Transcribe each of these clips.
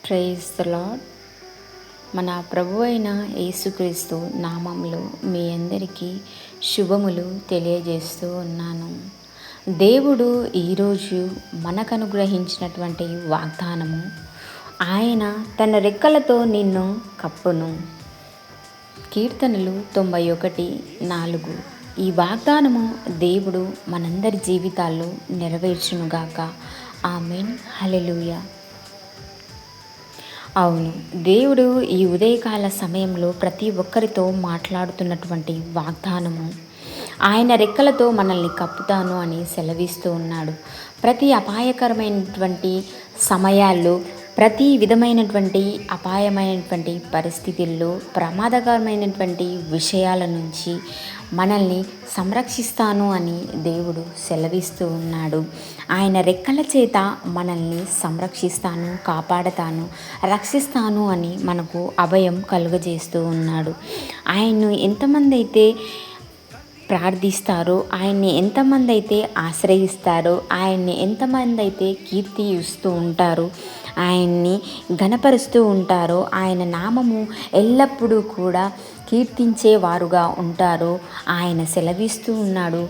Praise the lord. మన ప్రభు అయిన యేసుక్రీస్తు నామంలో మీ అందరికీ శుభములు తెలియజేస్తూ ఉన్నాను. దేవుడు ఈరోజు మనకు అనుగ్రహించినటువంటి వాగ్దానము, ఆయన తన రెక్కలతో నిన్ను కప్పును. కీర్తనలు 91:4. ఈ వాగ్దానము దేవుడు మనందరి జీవితాల్లో నెరవేర్చునుగాక. ఆమేన్. హల్లెలూయా. అవును, దేవుడు ఈ ఉదయకాల సమయంలో ప్రతి ఒక్కరితో మాట్లాడుతున్నటువంటి వాగ్దానము, ఆయన రెక్కలతో మనల్ని కప్పుతాను అని సెలవిస్తూ ఉన్నాడు. ప్రతి అపాయకరమైనటువంటి సమయాల్లో, ప్రతి విధమైనటువంటి అపాయమైనటువంటి పరిస్థితుల్లో, ప్రమాదకరమైనటువంటి విషయాల నుంచి మనల్ని సంరక్షిస్తాను అని దేవుడు సెలవిస్తూ ఉన్నాడు. ఆయన రెక్కల చేత మనల్ని సంరక్షిస్తాను, కాపాడతాను, రక్షిస్తాను అని మనకు అభయం కలుగజేస్తూ ఉన్నాడు. ఆయన్ను ఎంతమంది అయితే ప్రార్థిస్తారో, ఆయన్ని ఎంతమంది అయితే ఆశ్రయిస్తారో, ఆయన్ని ఎంతమంది అయితే కీర్తిస్తూ ఉంటారో, ఆయన్ని ఘనపరుస్తూ ఉంటారో, ఆయన నామము ఎల్లప్పుడూ కూడా కీర్తించేవారుగా ఉంటారో ఆయన సెలవిస్తూ ఉన్నాడు.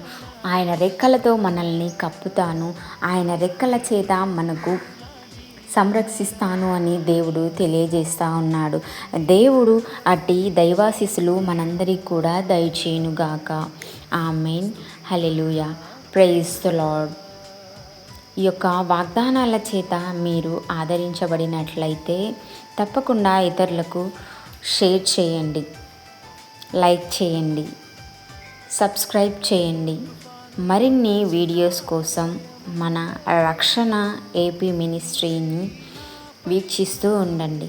ఆయన రెక్కలతో మనల్ని కప్పుతాను, ఆయన రెక్కల చేత మనకు సంరక్షిస్తాను అని దేవుడు తెలియజేస్తూ ఉన్నాడు. దేవుడు అట్టి దైవాశీస్సులు మనందరికీ కూడా దయచేయునుగాక. Amen. Hallelujah. Praise the lord. ఈ యొక్క వాగ్దానాల చేత మీరు ఆదరించబడినట్లయితే తప్పకుండా ఇతరులకు షేర్ చేయండి, లైక్ చేయండి, సబ్స్క్రైబ్ చేయండి. మరిన్ని వీడియోస్ కోసం మన రక్షణ ఏపీ మినిస్ట్రీని వీక్షిస్తూ ఉండండి.